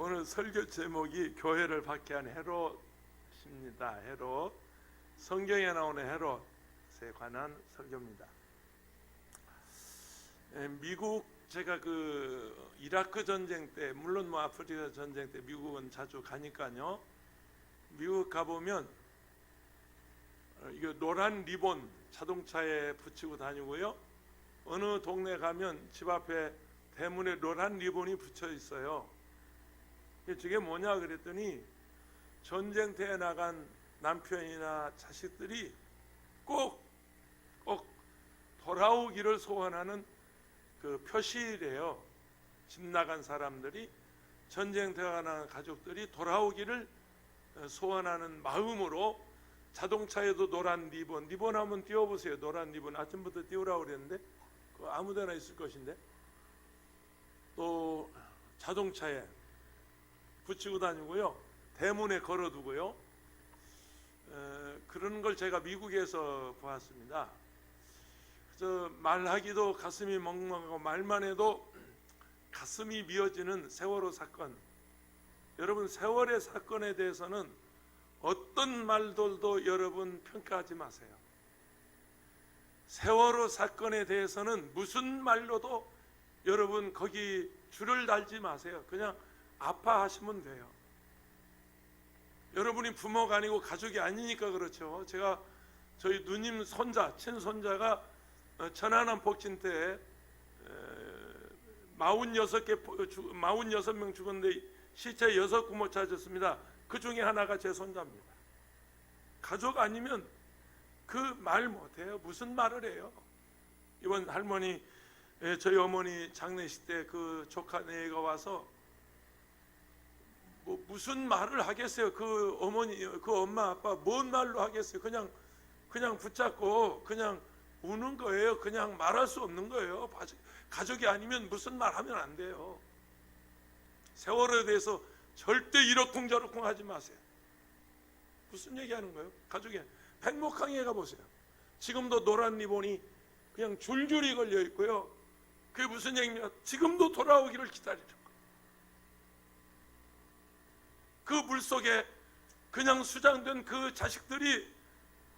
오늘 설교 제목이 교회를 박해한 헤롯입니다. 헤롯, 성경에 나오는 헤롯에 관한 설교입니다. 미국, 제가 그 이라크 전쟁 때, 물론 뭐 아프리카 전쟁 때 미국은 자주 가니까요, 미국 가보면 이거 노란 리본 자동차에 붙이고 다니고요, 어느 동네 가면 집 앞에 대문에 노란 리본이 붙여 있어요. 저게 뭐냐 그랬더니, 전쟁터에 나간 남편이나 자식들이 꼭 돌아오기를 소원하는 그 표시래요. 집 나간 사람들이, 전쟁터에 나간 가족들이 돌아오기를 소원하는 마음으로 자동차에도 노란 리본 한번 띄워보세요. 노란 리본 아침부터 띄우라고 그랬는데 그거 아무데나 있을 것인데, 또 자동차에 붙이고 다니고요, 대문에 걸어두고요. 그런 걸 제가 미국에서 보았습니다. 그래서 말하기도 가슴이 멍멍하고 말만 해도 가슴이 미어지는 세월호 사건. 여러분, 세월의 사건에 대해서는 어떤 말들도 여러분 평가하지 마세요. 세월호 사건에 대해서는 무슨 말로도 여러분 거기 줄을 달지 마세요. 그냥 아파하시면 돼요. 여러분이 부모가 아니고 가족이 아니니까 그렇죠. 제가 저희 누님 손자, 친손자가 천안함 폭진 때 46명 죽었는데 시체 6구 못 찾았습니다. 그 중에 하나가 제 손자입니다. 가족 아니면 그 말 못해요. 무슨 말을 해요? 이번 할머니, 저희 어머니 장례식 때 그 조카 네가 와서 뭐 무슨 말을 하겠어요? 그 어머니, 그 엄마 아빠 뭔 말로 하겠어요? 그냥 붙잡고 그냥 우는 거예요. 그냥 말할 수 없는 거예요. 가족이 아니면 무슨 말 하면 안 돼요. 세월호에 대해서 절대 이러쿵저러쿵 하지 마세요. 무슨 얘기하는 거예요? 가족이. 백목항에 가보세요. 지금도 노란 리본이 그냥 줄줄이 걸려 있고요. 그게 무슨 얘기입니까? 지금도 돌아오기를 기다리는 거예요. 그 물속에 그냥 수장된 그 자식들이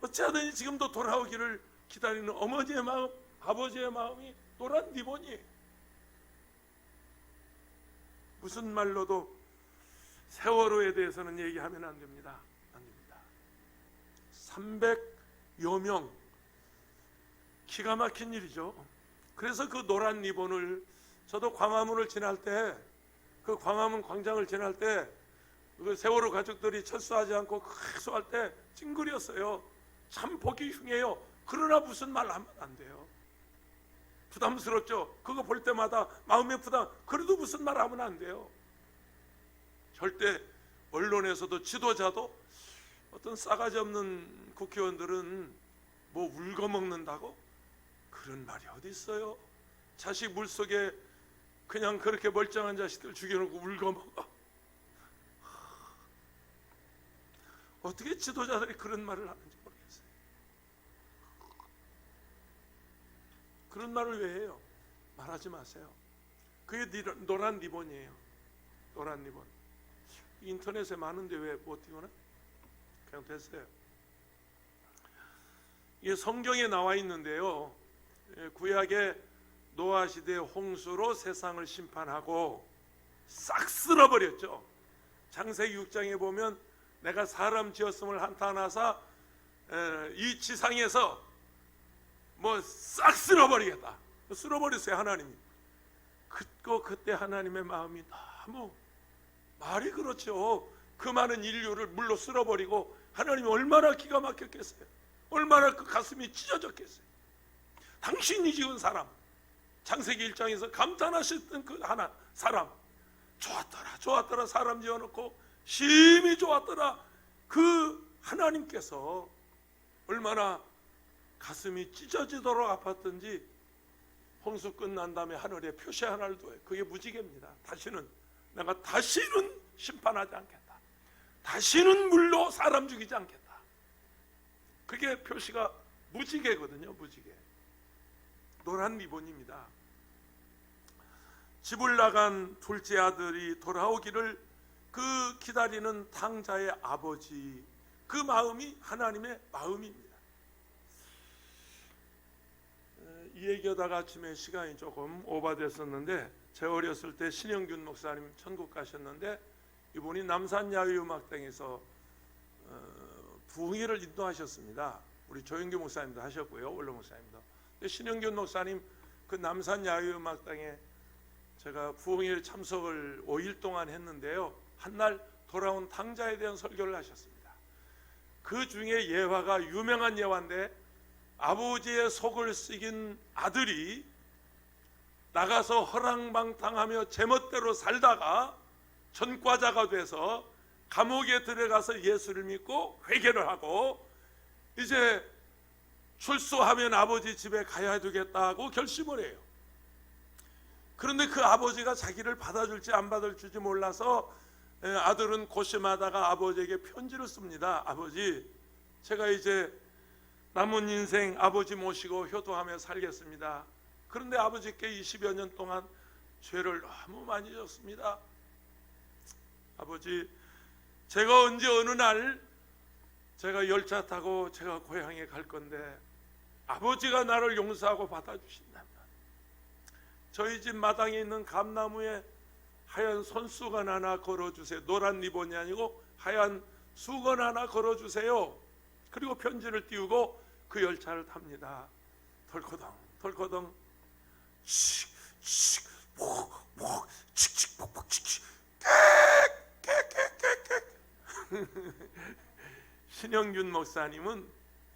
어찌하든지 지금도 돌아오기를 기다리는 어머니의 마음, 아버지의 마음이 노란 리본이에요. 무슨 말로도 세월호에 대해서는 얘기하면 안 됩니다. 안 됩니다. 300여 명, 기가 막힌 일이죠. 그래서 그 노란 리본을, 저도 광화문을 지날 때, 그 광화문 광장을 지날 때 그 세월호 가족들이 철수하지 않고 흑수할 때 찡그렸어요. 참 보기 흉해요. 그러나 무슨 말 하면 안 돼요. 부담스럽죠. 그거 볼 때마다 마음의 부담. 그래도 무슨 말 하면 안 돼요. 절대 언론에서도 지도자도, 어떤 싸가지 없는 국회의원들은 뭐 울거먹는다고? 그런 말이 어디 있어요? 자식 물속에 그냥 그렇게 멀쩡한 자식들 죽여놓고 울거먹어. 어떻게 지도자들이 그런 말을 하는지 모르겠어요. 그런 말을 왜 해요? 말하지 마세요. 그게 노란 리본이에요. 노란 리본. 인터넷에 많은데 왜 못 띄우나? 그냥 됐어요. 이게 성경에 나와 있는데요, 구약의 노아 시대 홍수로 세상을 심판하고 싹 쓸어버렸죠. 창세기 6장에 보면 내가 사람 지었음을 한탄하사 이 지상에서 뭐 싹 쓸어버리겠다. 쓸어버렸어요, 하나님이. 그때 하나님의 마음이 너무, 말이 그렇죠. 그 많은 인류를 물로 쓸어버리고 하나님이 얼마나 기가 막혔겠어요. 얼마나 그 가슴이 찢어졌겠어요. 당신이 지은 사람, 창세기 1장에서 감탄하셨던 그 하나 사람, 좋았더라 사람 지어놓고 심히 좋았더라. 그 하나님께서 얼마나 가슴이 찢어지도록 아팠던지, 홍수 끝난 다음에 하늘에 표시 하나를 둬요. 그게 무지개입니다. 내가 다시는 심판하지 않겠다. 다시는 물로 사람 죽이지 않겠다. 그게 표시가 무지개거든요. 무지개. 노란 리본입니다. 집을 나간 둘째 아들이 돌아오기를 그 기다리는 탕자의 아버지, 그 마음이 하나님의 마음입니다. 이 얘기하다가 아침에 시간이 조금 오바됐었는데, 제 어렸을 때 신영균 목사님 천국 가셨는데, 이분이 남산야외음악당에서 부흥회를 인도하셨습니다. 우리 조영규 목사님도 하셨고요, 원로 목사님도. 근데 신영균 목사님 그 남산야외음악당에 제가 부흥회를 참석을 5일 동안 했는데요, 한날 돌아온 탕자에 대한 설교를 하셨습니다. 그 중에 예화가 유명한 예화인데, 아버지의 속을 썩인 아들이 나가서 허랑방탕하며 제멋대로 살다가 전과자가 돼서 감옥에 들어가서 예수를 믿고 회개를 하고 이제 출소하면 아버지 집에 가야 되겠다고 결심을 해요. 그런데 그 아버지가 자기를 받아줄지 안 받아줄지 몰라서 아들은 고심하다가 아버지에게 편지를 씁니다. 아버지, 제가 이제 남은 인생 아버지 모시고 효도하며 살겠습니다. 그런데 아버지께 20여 년 동안 죄를 너무 많이 졌습니다. 아버지, 제가 언제 어느 날 제가 열차 타고 제가 고향에 갈 건데 아버지가 나를 용서하고 받아주신다면 저희 집 마당에 있는 감나무에 하얀 손수건 하나 걸어주세요. 노란 리본이 아니고 하얀 수건 하나 걸어주세요. 그리고 편지를 띄우고 그 열차를 탑니다. 덜커덩 덜커덩 칙칙 폭폭 칙칙 폭폭 칙칙 깨깨깨깨. 신영균 목사님은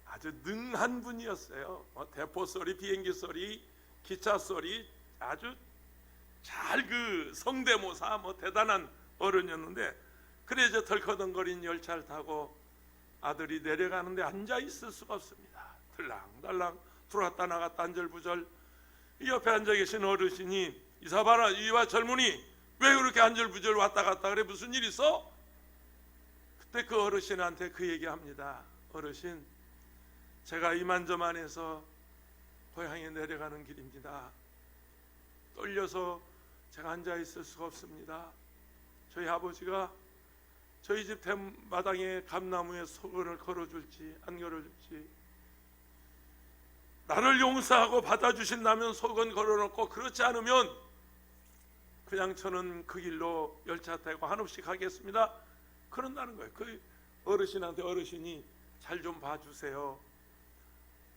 아주 능한 분이었어요. 대포 소리, 비행기 소리, 기차 소리 아주 잘 그 성대모사 대단한 어른이었는데, 그래서 덜커덩거린 열차를 타고 아들이 내려가는데 앉아 있을 수가 없습니다. 들랑달랑 들어왔다 나갔다 안절부절. 이 옆에 앉아 계신 어르신이, 이사봐라, 이와 젊은이 왜 그렇게 안절부절 왔다 갔다 그래, 무슨 일 있어? 그때 그 어르신한테 그 얘기합니다. 어르신, 제가 이만저만해서 고향에 내려가는 길입니다. 떨려서 제가 앉아 있을 수가 없습니다. 저희 아버지가 저희 집 마당에 감나무에 소금을 걸어줄지 안 걸어줄지, 나를 용서하고 받아주신다면 소금 걸어놓고, 그렇지 않으면 그냥 저는 그 길로 열차 타고 한없이 가겠습니다. 그런다는 거예요. 그 어르신한테 어르신이 잘 좀 봐주세요.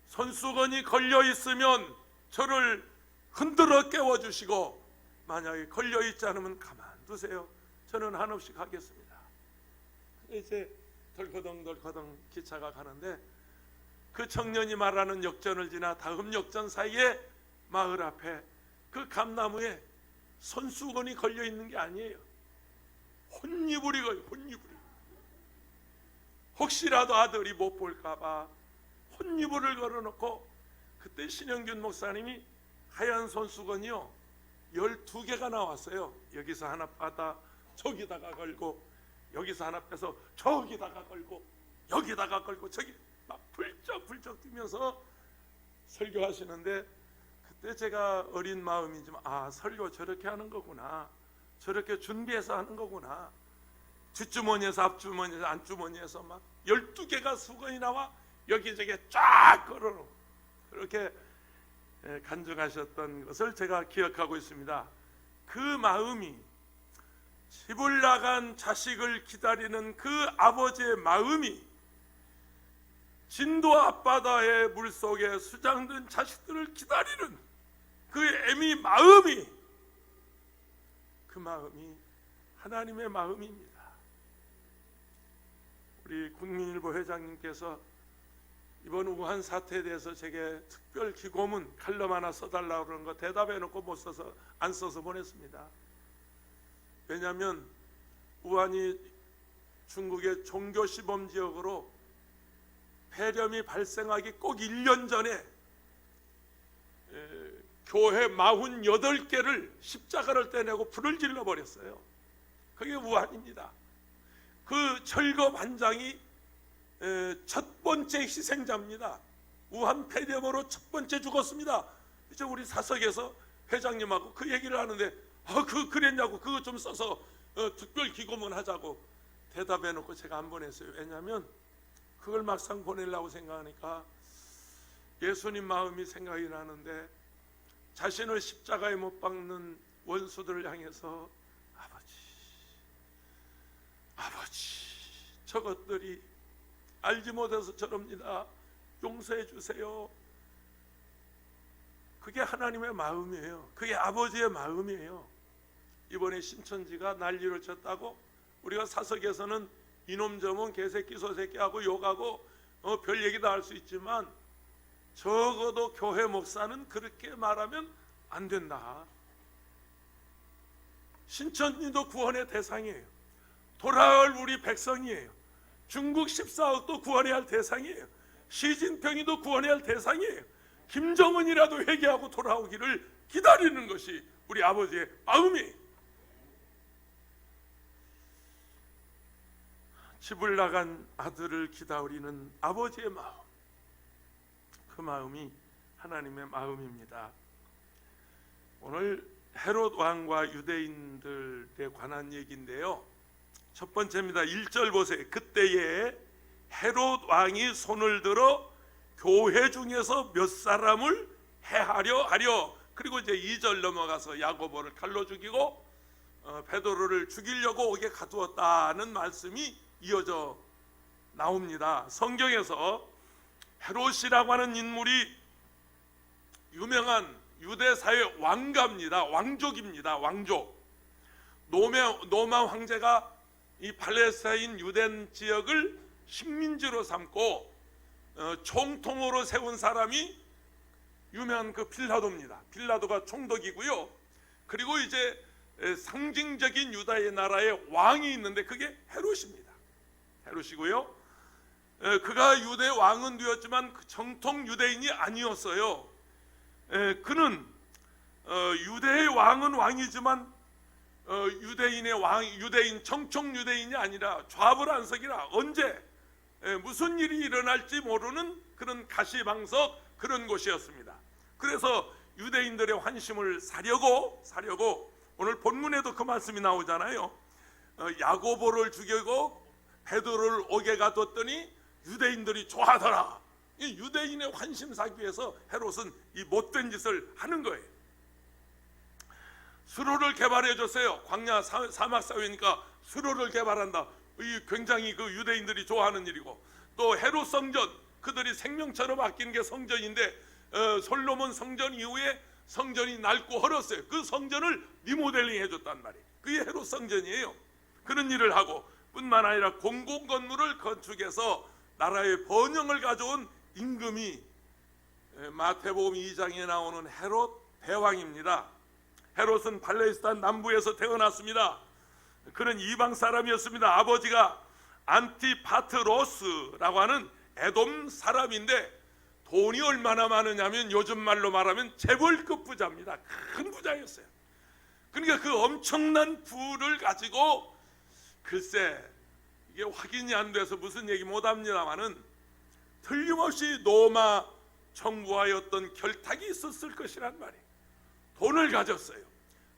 손수건이 걸려 있으면 저를 흔들어 깨워주시고, 만약에 걸려 있지 않으면 가만두세요. 저는 한없이 가겠습니다. 이제 덜커덩 기차가 가는데, 그 청년이 말하는 역전을 지나 다음 역전 사이에 마을 앞에 그 감나무에 손수건이 걸려 있는 게 아니에요. 혼이불이 걸려, 혼이불이. 혹시라도 아들이 못 볼까봐 혼이불을 걸어놓고, 그때 신영균 목사님이 하얀 손수건이요 12개가 나왔어요. 여기서 하나 받아 저기다가 걸고, 여기서 하나 빼서 저기다가 걸고, 여기다가 걸고, 저기 막 불쩍불쩍 뛰면서 설교하시는데, 그때 제가 어린 마음이지만, 설교 저렇게 하는 거구나, 저렇게 준비해서 하는 거구나. 뒷주머니에서 앞주머니에서 안주머니에서 막 12개가 수건이 나와 여기저기 쫙 걸어놓고 그렇게 간증하셨던 것을 제가 기억하고 있습니다. 그 마음이, 집을 나간 자식을 기다리는 그 아버지의 마음이, 진도 앞바다의 물속에 수장된 자식들을 기다리는 그 애미 마음이, 그 마음이 하나님의 마음입니다. 우리 국민일보 회장님께서 이번 우한 사태에 대해서 제게 특별 기고문 칼럼 하나 써달라고 그런 거 대답해놓고 안 써서 보냈습니다. 왜냐하면 우한이 중국의 종교 시범 지역으로 폐렴이 발생하기 꼭 1년 전에 교회 48개를 십자가를 떼내고 불을 질러버렸어요. 그게 우한입니다. 그 철거반장이 첫 번째 희생자입니다. 우한 폐렴으로 첫 번째 죽었습니다. 이제 우리 사석에서 회장님하고 그 얘기를 하는데, 그랬냐고 그거 좀 써서 특별 기고문 하자고 대답해 놓고 제가 안 보냈어요. 왜냐하면 그걸 막상 보내려고 생각하니까 예수님 마음이 생각이 나는데, 자신을 십자가에 못 박는 원수들을 향해서 아버지 저것들이 알지 못해서 저럽니다. 용서해 주세요. 그게 하나님의 마음이에요. 그게 아버지의 마음이에요. 이번에 신천지가 난리를 쳤다고 우리가 사석에서는 이놈 저놈 개새끼 소새끼하고 욕하고 별 얘기도 할 수 있지만, 적어도 교회 목사는 그렇게 말하면 안 된다. 신천지도 구원의 대상이에요. 돌아올 우리 백성이에요. 중국 14억도 구원해야 할 대상이에요. 시진핑이도 구원해야 할 대상이에요. 김정은이라도 회개하고 돌아오기를 기다리는 것이 우리 아버지의 마음이에요. 집을 나간 아들을 기다리는 아버지의 마음, 그 마음이 하나님의 마음입니다. 오늘 헤롯 왕과 유대인들에 관한 얘기인데요, 첫 번째입니다. 1절 보세요. 그때에 헤롯 왕이 손을 들어 교회 중에서 몇 사람을 해하려 하려. 그리고 이제 2절 넘어가서 야고보를 칼로 죽이고 베드로를 죽이려고 옥에 가두었다는 말씀이 이어져 나옵니다. 성경에서 헤롯이라고 하는 인물이 유명한 유대사의 왕가입니다. 왕족입니다. 왕족. 노마 황제가 이 팔레스타인 유대 지역을 식민지로 삼고 총통으로 세운 사람이 유명한 그 빌라도입니다. 빌라도가 총독이고요. 그리고 이제 상징적인 유다의 나라의 왕이 있는데 그게 헤롯입니다. 헤롯이고요. 그가 유대 왕은 되었지만 정통 유대인이 아니었어요. 그는 유대의 왕은 왕이지만 유대인의 왕, 유대인 정통 유대인이 아니라 좌불안석이라 언제 무슨 일이 일어날지 모르는 그런 가시방석, 그런 곳이었습니다. 그래서 유대인들의 환심을 사려고 오늘 본문에도 그 말씀이 나오잖아요. 야고보를 죽이고 베드로를 옥에 가뒀더니 유대인들이 좋아하더라. 이 유대인의 환심 사기 위해서 헤롯은 이 못된 짓을 하는 거예요. 수로를 개발해 줬어요. 광야 사막 사회니까 수로를 개발한다. 이 굉장히 그 유대인들이 좋아하는 일이고, 또 헤롯 성전, 그들이 생명처럼 아끼는 게 성전인데 솔로몬 성전 이후에 성전이 낡고 헐었어요. 그 성전을 리모델링 해줬단 말이에요. 그게 헤롯 성전이에요. 그런 일을 하고, 뿐만 아니라 공공 건물을 건축해서 나라의 번영을 가져온 임금이 마태복음 2장에 나오는 헤롯 대왕입니다. 헤롯은 팔레스타인 남부에서 태어났습니다. 그는 이방 사람이었습니다. 아버지가 안티파트로스라고 하는 에돔 사람인데 돈이 얼마나 많으냐면 요즘 말로 말하면 재벌급 부자입니다. 큰 부자였어요. 그러니까 그 엄청난 부를 가지고, 글쎄 이게 확인이 안 돼서 무슨 얘기 못합니다만은 틀림없이 로마 정부와의 어떤 결탁이 있었을 것이란 말이에요. 돈을 가졌어요.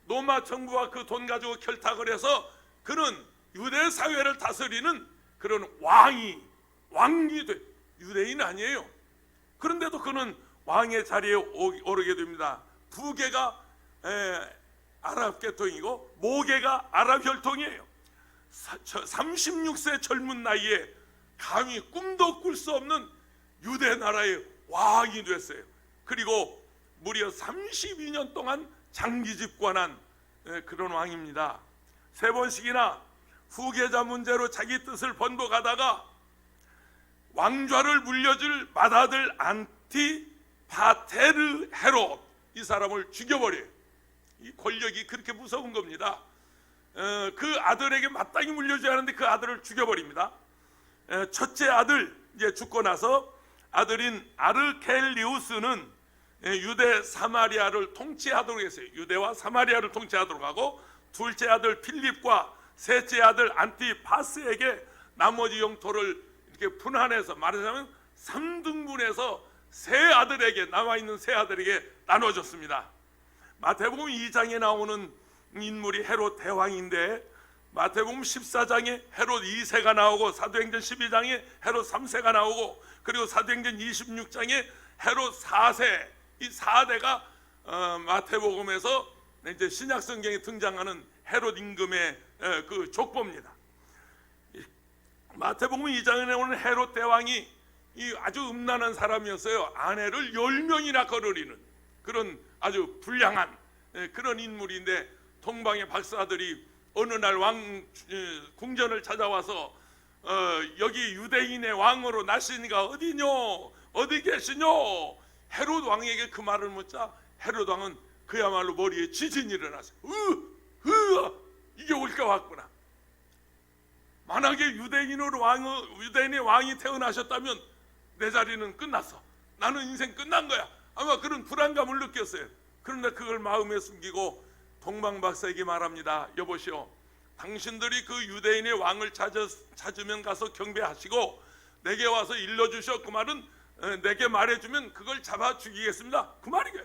로마 정부와 그 돈 가지고 결탁을 해서 그는 유대 사회를 다스리는 그런 왕이 돼. 유대인 아니에요. 그런데도 그는 왕의 자리에 오르게 됩니다. 부계가 아랍 계통이고 모계가 아랍 혈통이에요. 36세 젊은 나이에 감히 꿈도 꿀 수 없는 유대 나라의 왕이 됐어요. 그리고 무려 32년 동안 장기 집권한 그런 왕입니다. 3번씩이나 후계자 문제로 자기 뜻을 번복하다가 왕좌를 물려줄 맏아들 안티파테르 헤롯, 이 사람을 죽여버려요. 이 권력이 그렇게 무서운 겁니다. 그 아들에게 마땅히 물려줘야 하는데 그 아들을 죽여버립니다. 첫째 아들 이제 죽고 나서 아들인 아르켈리우스는 유대 사마리아를 통치하도록 했어요. 유대와 사마리아를 통치하도록 하고, 둘째 아들 필립과 셋째 아들 안티파스에게 나머지 영토를 이렇게 분할해서, 말하자면 3등분해서 남아있는 세 아들에게 나눠줬습니다. 마태복음 2장에 나오는 인물이 헤롯 대왕인데 마태복음 14장에 헤롯 2세가 나오고 사도행전 12장에 헤롯 3세가 나오고 그리고 사도행전 26장에 헤롯 4세, 이 4대가 마태복음에서 이제 신약 성경에 등장하는 헤롯 임금의 그 족보입니다. 마태복음 2장에 나오는 헤롯 대왕이 이 아주 음란한 사람이었어요. 아내를 10명이나 거느리는 그런 아주 불량한 그런 인물인데, 동방의 박사들이 어느 날 왕 궁전을 찾아와서 여기 유대인의 왕으로 나시니가 어디뇨, 어디 계시뇨, 헤롯 왕에게 그 말을 묻자 헤롯 왕은 그야말로 머리에 지진이 일어났어요. 이게 올까 왔구나. 만약에 유대인의 왕이 태어나셨다면 내 자리는 끝났어, 나는 인생 끝난 거야, 아마 그런 불안감을 느꼈어요. 그런데 그걸 마음에 숨기고 동방박사에게 말합니다. 여보시오, 당신들이 그 유대인의 왕을 찾으면 가서 경배하시고 내게 와서 일러주셔. 그 말은 내게 말해주면 그걸 잡아 죽이겠습니다, 그 말이에요.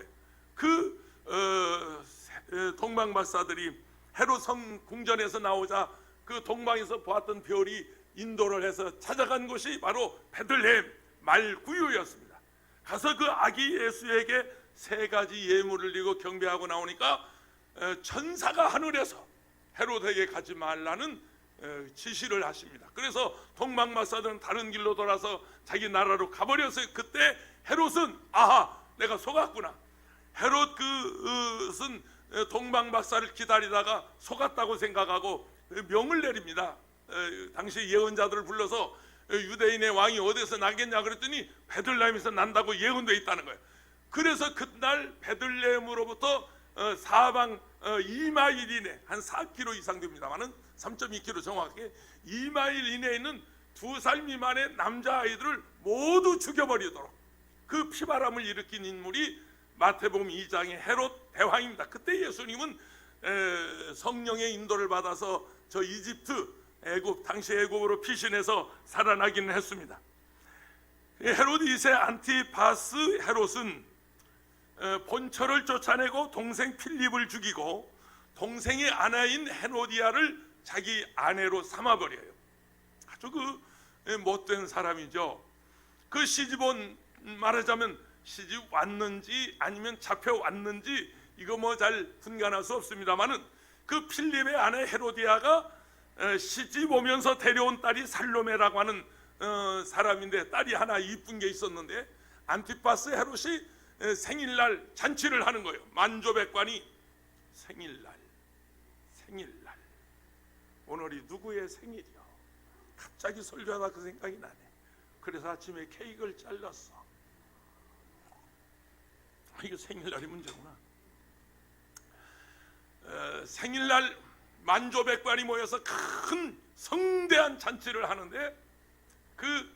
그 동방박사들이 헤롯 성 궁전에서 나오자 그 동방에서 보았던 별이 인도를 해서 찾아간 곳이 바로 베들레헴 말구유였습니다. 가서 그 아기 예수에게 3가지 예물을 드리고 경배하고 나오니까 천사가 하늘에서 헤롯에게 가지 말라는 지시를 하십니다. 그래서 동방박사들은 다른 길로 돌아서 자기 나라로 가버렸어요. 그때 헤롯은 아하, 내가 속았구나. 헤롯 그것은 동방박사를 기다리다가 속았다고 생각하고 명을 내립니다. 당시 예언자들을 불러서 유대인의 왕이 어디서 나겠냐 그랬더니 베들레헴에서 난다고 예언되어 있다는 거예요. 그래서 그날 베들레헴으로부터 사방 2마일 이내, 한 4km 이상 됩니다만은 3.2km 정확하게 2마일 이내에 있는 2살 미만의 남자아이들을 모두 죽여버리도록 그 피바람을 일으킨 인물이 마태복음 2장의 헤롯 대왕입니다. 그때 예수님은 성령의 인도를 받아서 저 이집트, 애굽, 당시 애굽으로 피신해서 살아나기는 했습니다. 헤롯 2세 안티파스 헤롯은 본처를 쫓아내고 동생 필립을 죽이고 동생의 아내인 헤로디아를 자기 아내로 삼아버려요. 아주 그 못된 사람이죠. 그 시집온, 말하자면 시집 왔는지 아니면 잡혀왔는지 이거 뭐 잘 분간할 수 없습니다만은 그 필립의 아내 헤로디아가 시집 오면서 데려온 딸이 살로메라고 하는 사람인데, 딸이 하나 이쁜 게 있었는데 안티파스 헤롯이 생일날 잔치를 하는 거예요. 만조백관이 생일날 오늘이 누구의 생일이요? 갑자기 설교하다 그 생각이 나네. 그래서 아침에 케이크를 잘랐어. 이거 생일날이 문제구나. 생일날 만조백관이 모여서 큰 성대한 잔치를 하는데 그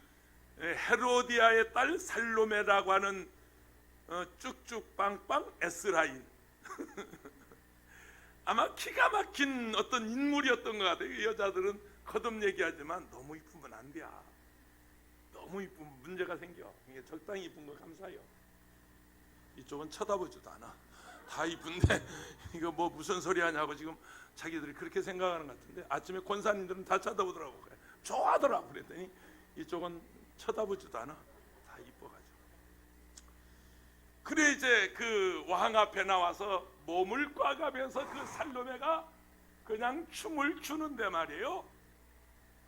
헤로디아의 딸 살로메라고 하는 쭉쭉빵빵 S라인 아마 기가 막힌 어떤 인물이었던 것 같아요. 여자들은 거듭 얘기하지만 너무 이쁘면 안 돼. 너무 이쁘면 문제가 생겨. 이게 적당히 이쁜 거 감사해요. 이쪽은 쳐다보지도 않아. 다 이쁜데 이거 뭐 무슨 소리 하냐고 지금 자기들이 그렇게 생각하는 것 같은데, 아침에 권사님들은 다 쳐다보더라고. 좋아하더라고. 그랬더니 이쪽은 쳐다보지도 않아. 다 이뻐가지고. 그래 이제 그 왕 앞에 나와서 몸을 꽈가면서 그 살로메가 그냥 춤을 추는데 말이에요.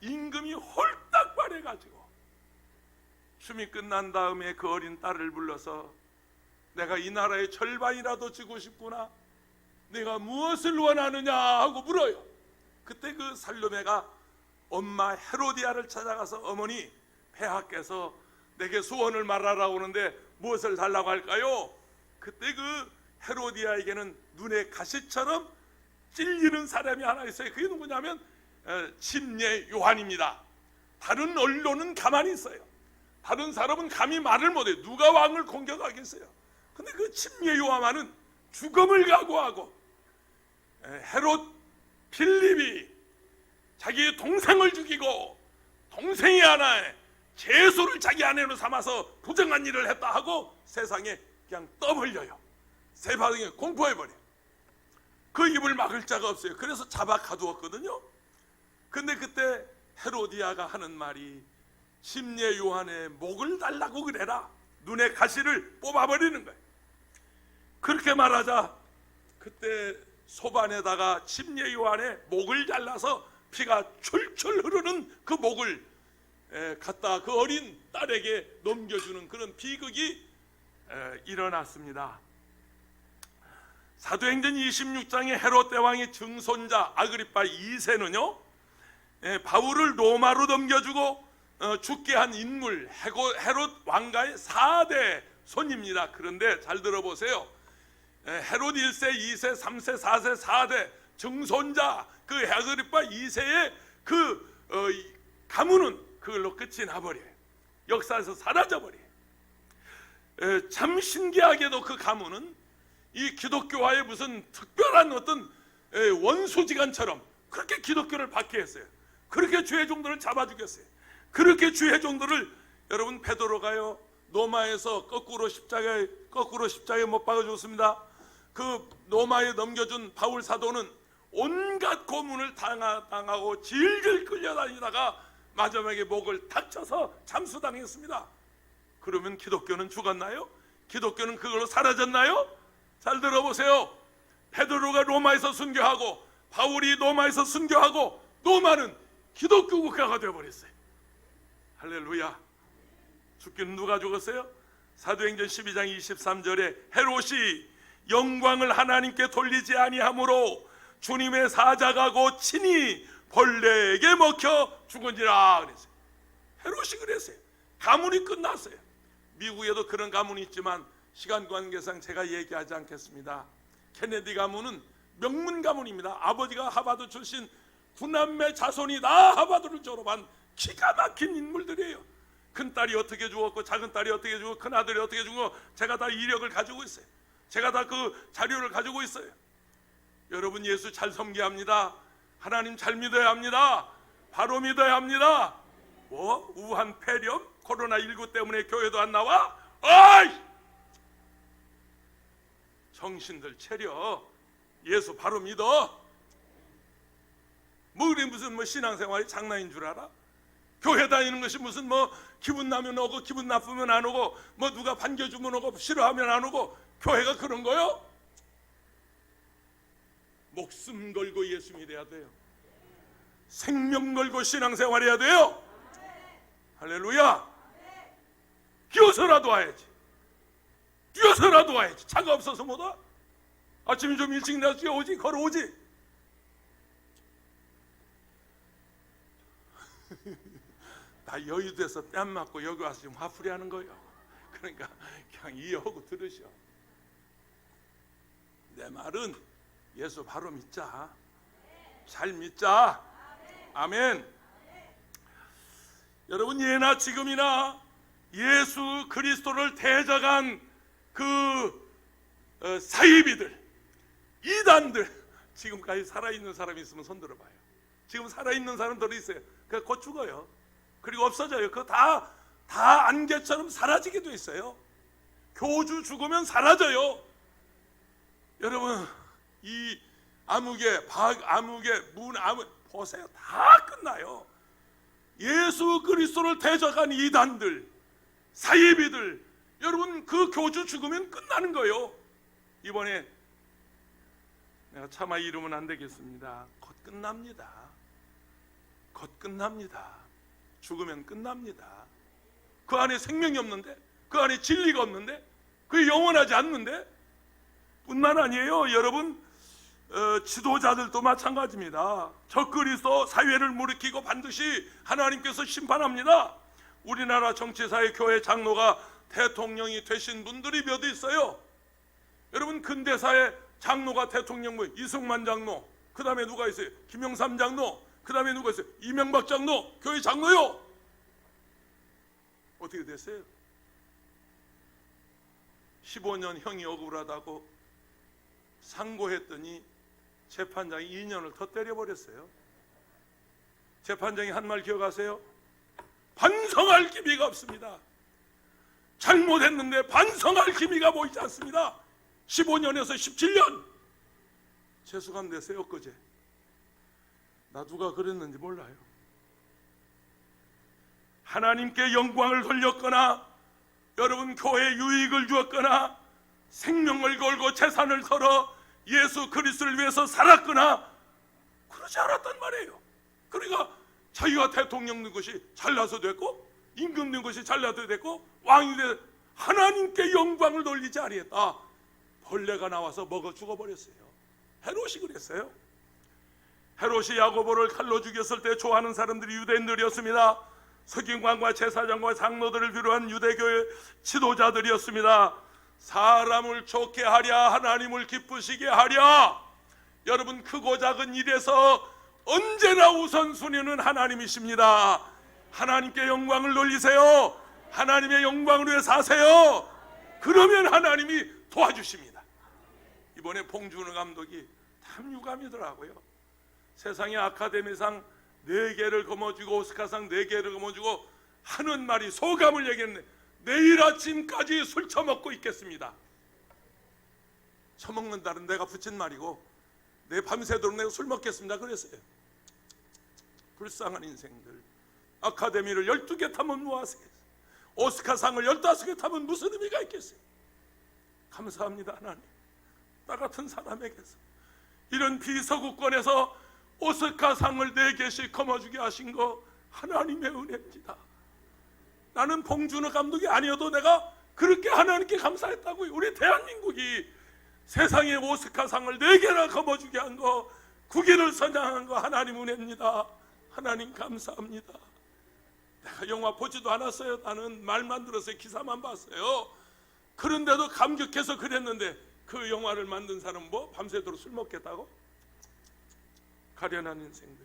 임금이 홀딱 반해가지고 춤이 끝난 다음에 그 어린 딸을 불러서 내가 이 나라의 절반이라도 주고 싶구나, 내가 무엇을 원하느냐 하고 물어요. 그때 그 살로메가 엄마 헤로디아를 찾아가서 어머니, 폐하께서 내게 소원을 말하라고 하는데 무엇을 달라고 할까요? 그때 그 헤로디아에게는 눈에 가시처럼 찔리는 사람이 하나 있어요. 그게 누구냐면 침례 요한입니다. 다른 언론은 가만히 있어요. 다른 사람은 감히 말을 못해요. 누가 왕을 공격하겠어요? 근데 그 침례 요한은 죽음을 각오하고 헤롯 필립이 자기의 동생을 죽이고 동생이 하나에 제수를 자기 아내로 삼아서 부정한 일을 했다 하고 세상에 그냥 떠벌려요. 세상에 공포해버려요. 그 입을 막을 자가 없어요. 그래서 잡아 가두었거든요. 근데 그때 헤로디아가 하는 말이 침례 요한의 목을 달라고 그래라. 눈에 가시를 뽑아버리는 거예요. 그렇게 말하자 그때 소반에다가 침례 요한의 목을 잘라서 피가 출출 흐르는 그 목을 갖다 그 어린 딸에게 넘겨주는 그런 비극이 일어났습니다. 사도행전 26장에 헤롯 대왕의 증손자 아그리파 2세는요 바울을 로마로 넘겨주고 죽게 한 인물 헤롯 왕가의 4대 손입니다. 그런데 잘 들어보세요. 헤롯 1세, 2세, 3세, 4세, 4대 증손자 그 아그리파 2세의 그 가문은 그걸로 끝이 나버려요. 역사에서 사라져버려요. 참 신기하게도 그 가문은 이 기독교와의 무슨 특별한 어떤 원수지간처럼 그렇게 기독교를 받게 했어요. 그렇게 주의 종들을 잡아 죽였어요. 그렇게 주의 종들을 여러분 베드로가요 로마에서 거꾸로 십자가에 못 박아 죽었습니다. 그 로마에 넘겨준 바울 사도는 온갖 고문을 당하고 질질 끌려다니다가 마지막에 목을 닥쳐서 잠수당했습니다. 그러면 기독교는 죽었나요? 기독교는 그걸로 사라졌나요? 잘 들어보세요. 베드로가 로마에서 순교하고 바울이 로마에서 순교하고 로마는 기독교 국가가 되어버렸어요. 할렐루야. 죽기는 누가 죽었어요? 사도행전 12장 23절에 헤롯이 영광을 하나님께 돌리지 아니하므로 주님의 사자가 곧 친히 벌레에게 먹혀 죽은지라 그랬어요. 헤롯이 그랬어요. 가문이 끝났어요. 미국에도 그런 가문이 있지만 시간 관계상 제가 얘기하지 않겠습니다. 케네디 가문은 명문 가문입니다. 아버지가 하버드 출신 9남매 자손이 다 하버드를 졸업한 기가 막힌 인물들이에요. 큰딸이 어떻게 죽었고 작은딸이 어떻게 죽었고 큰아들이 어떻게 죽었고 제가 다 이력을 가지고 있어요. 제가 다 그 자료를 가지고 있어요. 여러분 예수 잘 섬겨야 합니다. 하나님 잘 믿어야 합니다. 바로 믿어야 합니다. 뭐 우한 폐렴 코로나19 때문에 교회도 안 나와? 어이! 정신들 차려. 예수 바로 믿어. 뭐 그래 무슨 뭐 신앙생활이 장난인 줄 알아? 교회 다니는 것이 무슨 뭐 기분 나면 오고 기분 나쁘면 안 오고 뭐 누가 반겨주면 오고 싫어하면 안 오고 교회가 그런 거요? 목숨 걸고 예수 믿어야 돼요. 생명 걸고 신앙생활 해야 돼요. 할렐루야. 뛰어서라도 와야지. 뛰어서라도 와야지. 차가 없어서 못 와? 아침에 좀 일찍 나서 뛰어오지. 걸어오지. 다 여의도에서 뺨 맞고 여기 와서 지금 화풀이 하는 거예요. 그러니까 그냥 이해하고 들으셔. 내 말은 예수 바로 믿자. 잘 믿자. 아멘. 여러분 예나 지금이나 예수 그리스도를 대적한 그 사이비들, 이단들, 지금까지 살아있는 사람이 있으면 손 들어봐요. 지금 살아있는 사람들이 있어요. 그 곧 죽어요. 그리고 없어져요. 그거 다 안개처럼 사라지게 돼 있어요. 교주 죽으면 사라져요. 여러분 이 암흑의 문 암흑 보세요. 다 끝나요. 예수 그리스도를 대적한 이단들, 사이비들, 여러분 그 교주 죽으면 끝나는 거예요. 이번에 내가 차마 이러면 안 되겠습니다. 곧 끝납니다. 곧 끝납니다. 죽으면 끝납니다. 그 안에 생명이 없는데, 그 안에 진리가 없는데, 그게 영원하지 않는데, 뿐만 아니에요. 여러분 지도자들도 마찬가지입니다. 적그리스도 사회를 무르키고 반드시 하나님께서 심판합니다. 우리나라 정치사회 교회 장로가 대통령이 되신 분들이 몇 있어요. 여러분 근대사회 장로가 대통령 뭐 이승만 장로, 그 다음에 누가 있어요? 김영삼 장로, 그 다음에 누가 있어요? 이명박 장로, 교회 장로요. 어떻게 됐어요? 15년 형이 억울하다고 상고했더니 재판장이 2년을 더 때려버렸어요. 재판장이 한 말 기억하세요? 반성할 기미가 없습니다. 잘못했는데 반성할 기미가 보이지 않습니다. 15년에서 17년 재수감 됐어요. 엊그제 나 누가 그랬는지 몰라요. 하나님께 영광을 돌렸거나 여러분 교회에 유익을 주었거나 생명을 걸고 재산을 걸어 예수 그리스도를 위해서 살았거나 그러지 않았단 말이에요. 그러니까 자기가 대통령 된 것이 잘나서 됐고 임금 된 것이 잘나서 됐고 왕이 돼 하나님께 영광을 돌리지 아니했다. 벌레가 나와서 먹어 죽어버렸어요. 헤롯이 그랬어요. 헤롯이 야고보를 칼로 죽였을 때 좋아하는 사람들이 유대인들이었습니다. 서기관과 제사장과 장로들을 비롯한 유대교의 지도자들이었습니다. 사람을 좋게 하랴 하나님을 기쁘시게 하랴. 여러분 크고 작은 일에서 언제나 우선순위는 하나님이십니다. 하나님께 영광을 돌리세요. 하나님의 영광을 위해 사세요. 그러면 하나님이 도와주십니다. 이번에 봉준호 감독이 참 유감이더라고요. 세상에 아카데미상 4개를 거머쥐고 오스카상 4개를 거머쥐고 하는 말이 소감을 얘기했는데 내일 아침까지 술 처먹고 있겠습니다. 처먹는다는 내가 붙인 말이고 내 밤새도록 내가 술 먹겠습니다 그랬어요. 불쌍한 인생들. 아카데미를 12개 타면 뭐하세요? 오스카상을 15개 타면 무슨 의미가 있겠어요? 감사합니다 하나님. 나 같은 사람에게서 이런 비서구권에서 오스카상을 4개씩 거머쥐게 하신 거 하나님의 은혜입니다. 나는 봉준호 감독이 아니어도 내가 그렇게 하나님께 감사했다고요. 우리 대한민국이 세상에 오스카상을 4개나 거머쥐게 한 거, 국위를 선양한 거 하나님 은혜입니다. 하나님 감사합니다. 내가 영화 보지도 않았어요. 나는 말만 들었어요. 기사만 봤어요. 그런데도 감격해서 그랬는데 그 영화를 만든 사람은 뭐 밤새도록 술 먹겠다고? 가련한 인생들.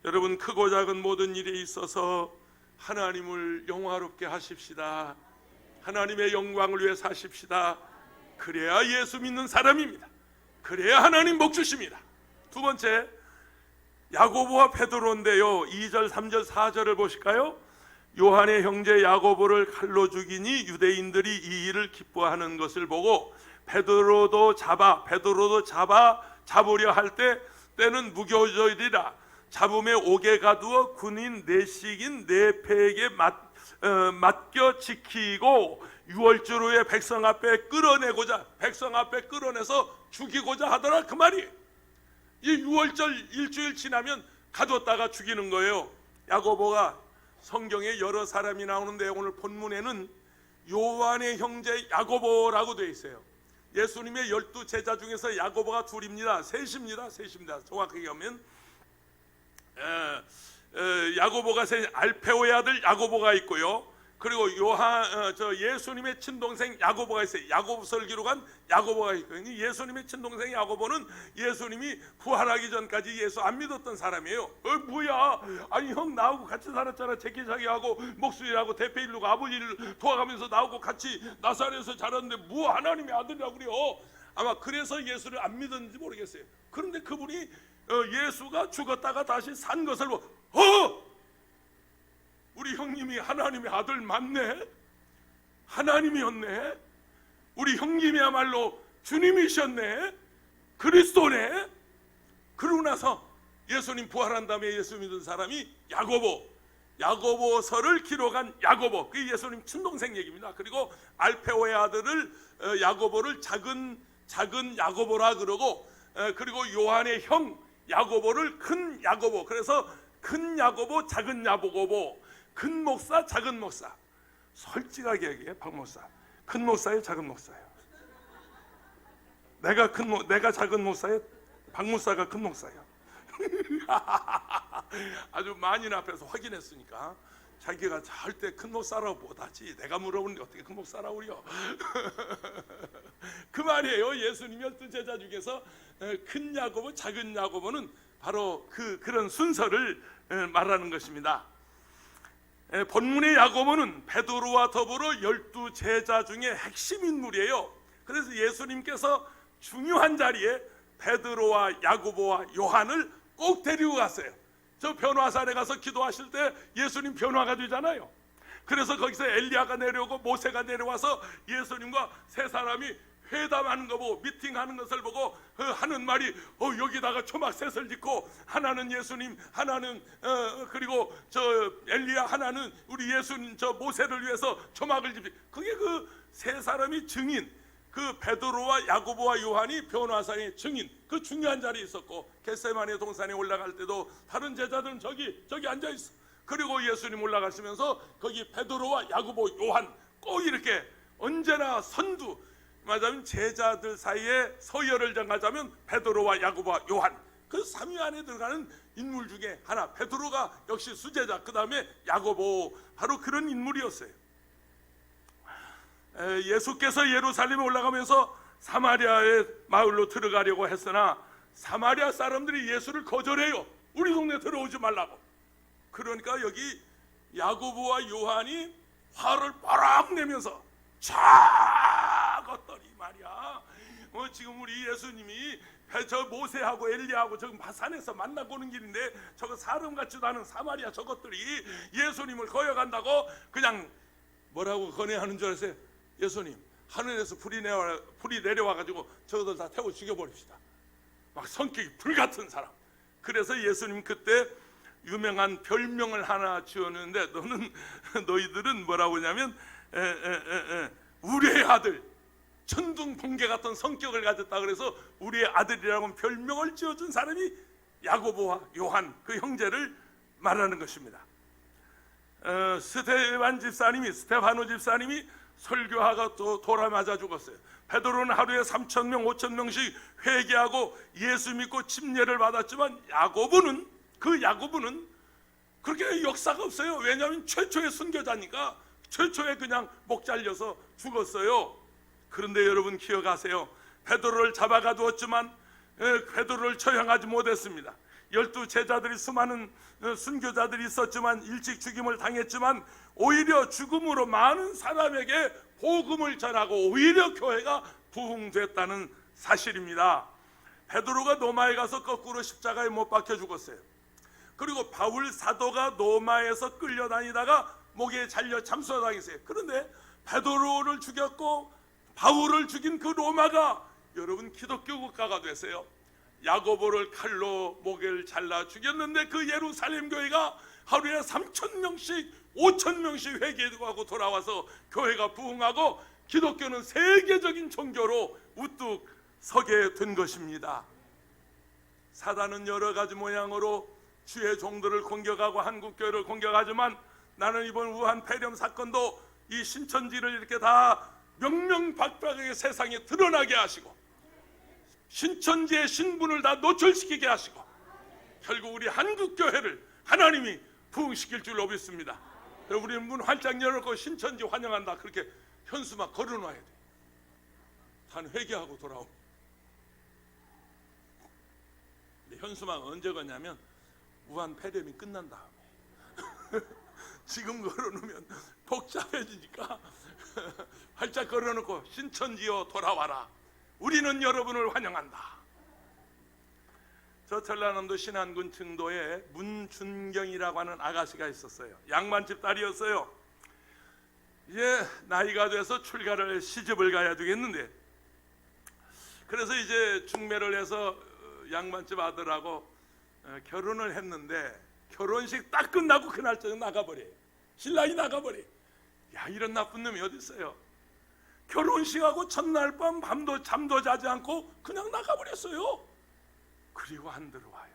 여러분 크고 작은 모든 일에 있어서 하나님을 영화롭게 하십시다. 하나님의 영광을 위해 사십시다. 그래야 예수 믿는 사람입니다. 그래야 하나님 복 주십니다. 두 번째 야고보와 베드로인데요. 2절 3절 4절을 보실까요? 요한의 형제 야고보를 칼로 죽이니 유대인들이 이 일을 기뻐하는 것을 보고 베드로도 잡으려 할 때는 무교절이라 잡음에 옥에 가두어 군인 내식인 내패에게 맡겨 지키고 6월절 후에 백성 앞에 끌어내서 죽이고자 하더라 그 말이에요. 이 6월절 일주일 지나면 가뒀다가 죽이는 거예요. 야고보가 성경에 여러 사람이 나오는데 오늘 본문에는 요한의 형제 야고보라고 되어 있어요. 예수님의 12 제자 중에서 야고보가 둘입니다. 셋입니다. 정확하게 하면 야고보가 알페오의 아들 야고보가 있고요. 그리고 예수님의 친동생 야고보가 있어요. 야고보서를 기록한 야고보가 있고요. 예수님의 친동생 야고보는 예수님이 부활하기 전까지 예수 안 믿었던 사람이에요. 뭐야? 아니 형 나하고 같이 살았잖아. 제키자기하고 목수일하고 대패일로 아버지를 도와가면서 나하고 같이 나사렛에서 자랐는데 뭐 하나님의 아들이라고 그래요? 아마 그래서 예수를 안 믿었는지 모르겠어요. 그런데 그분이 예수가 죽었다가 다시 산 것을 우리 형님이 하나님의 아들 맞네? 하나님이었네? 우리 형님이야말로 주님이셨네? 그리스도네? 그러고 나서 예수님 부활한 다음에 예수 믿은 사람이 야고보서를 기록한 야고보, 그 예수님 친동생 얘기입니다. 그리고 알페오의 아들을 야고보를 작은 야고보라 그러고, 그리고 요한의 형 야고보를 큰 야고보, 그래서 큰 야고보, 작은 야고보, 큰 목사, 작은 목사. 솔직하게 얘기해, 박 목사. 큰 목사예요, 작은 목사예요? 내가 작은 목사예요, 박 목사가 큰 목사예요? 아주 만인 앞에서 확인했으니까 자기가 절대 큰 목사라고 못하지. 내가 물어보는데 어떻게 큰 목사라고 그래요? 그 말이에요. 예수님 12 제자 중에서 큰 야고보, 작은 야고보는 바로 그런 순서를 말하는 것입니다. 본문의 야고보는 베드로와 더불어 12 제자 중에 핵심 인물이에요. 그래서 예수님께서 중요한 자리에 베드로와 야고보와 요한을 꼭 데리고 갔어요. 저 변화산에 가서 기도하실 때 예수님 변화가 되잖아요. 그래서 거기서 엘리야가 내려오고 모세가 내려와서 예수님과 세 사람이 회담하는 거 보고, 미팅하는 것을 보고 하는 말이 여기다가 초막셋을 짓고, 하나는 예수님, 하나는 그리고 저 엘리야, 하나는 우리 예수님 저 모세를 위해서 초막을 짓고, 그게 그 세 사람이 증인, 그 베드로와 야고보와 요한이 변화상의 증인, 그 중요한 자리에 있었고, 겟세마네 동산에 올라갈 때도 다른 제자들은 저기 앉아 있어. 그리고 예수님 올라가시면서 거기 베드로와 야고보, 요한 꼭 이렇게 언제나 선두, 말하자면 제자들 사이에 서열을 정하자면 베드로와 야고보와 요한, 그 3위 안에 들어가는 인물 중에 하나. 베드로가 역시 수제자, 그 다음에 야고보, 바로 그런 인물이었어요. 예수께서 예루살렘에 올라가면서 사마리아의 마을로 들어가려고 했으나 사마리아 사람들이 예수를 거절해요. 우리 동네 들어오지 말라고. 그러니까 여기 야고보와 요한이 화를 뻐럭 내면서 작었더니 말이야, 지금 우리 예수님이 저 모세하고 엘리야하고 저기 산에서 만나고 오는 길인데 저거 사람 같지도 않은 사마리아 저것들이 예수님을 거역한다고 그냥 뭐라고 건의하는 줄 알았어요. 예수님, 하늘에서 불이 내려와 가지고 저것들 다 태워 죽여버립시다. 막 성격이 불같은 사람. 그래서 예수님 그때 유명한 별명을 하나 지었는데, 너희들은 뭐라고 하냐면 우리의 아들, 천둥 번개 같은 성격을 가졌다. 그래서 우리의 아들이라고 별명을 지어준 사람이 야고보와 요한, 그 형제를 말하는 것입니다. 스테파노 집사님이 설교하가 또 돌아 맞아 죽었어요. 베드로는 하루에 3,000명 5,000명씩 회개하고 예수 믿고 침례를 받았지만 야고보는 그렇게 역사가 없어요. 왜냐하면 최초의 순교자니까 최초에 그냥 목 잘려서 죽었어요. 그런데 여러분 기억하세요. 베드로를 잡아가 두었지만 베드로를 처형하지 못했습니다. 12 제자들이, 수많은 순교자들이 있었지만 일찍 죽임을 당했지만 오히려 죽음으로 많은 사람에게 복음을 전하고 오히려 교회가 부흥됐다는 사실입니다. 베드로가 로마에 가서 거꾸로 십자가에 못 박혀 죽었어요. 그리고 바울 사도가 로마에서 끌려다니다가 목에 잘려 참수당했어요. 그런데 베드로를 죽였고 바울을 죽인 그 로마가 여러분 기독교 국가가 됐어요. 야고보를 칼로 목을 잘라 죽였는데 그 예루살렘 교회가 하루에 3,000명씩 5,000명씩 회개하고 돌아와서 교회가 부흥하고 기독교는 세계적인 종교로 우뚝 서게 된 것입니다. 사단은 여러 가지 모양으로 주의 종들을 공격하고 한국교회를 공격하지만 나는 이번 우한 폐렴 사건도 이 신천지를 이렇게 다 명명박박하게 세상에 드러나게 하시고 신천지의 신분을 다 노출시키게 하시고 결국 우리 한국교회를 하나님이 부흥시킬 줄로 믿습니다. 우리는 문 활짝 열어놓고 신천지 환영한다 그렇게 현수막 걸어놔야 돼. 단 회개하고 돌아오고. 현수막 언제 거냐면 우한 폐렴이 끝난 다음에 지금 걸어놓으면 복잡해지니까 활짝 걸어놓고 신천지여 돌아와라. 우리는 여러분을 환영한다. 저 전라남도 신안군 증도에 문준경이라고 하는 아가씨가 있었어요. 양반집 딸이었어요. 이제 나이가 돼서 출가를 시집을 가야 되겠는데 그래서 이제 중매를 해서 양반집 아들하고 결혼을 했는데 결혼식 딱 끝나고 그날 저녁 나가버려요. 신랑이 나가버려요. 야, 이런 나쁜 놈이 어디 있어요. 결혼식하고 첫날 밤 밤도 잠도 자지 않고 그냥 나가버렸어요. 그리고 안 들어와요.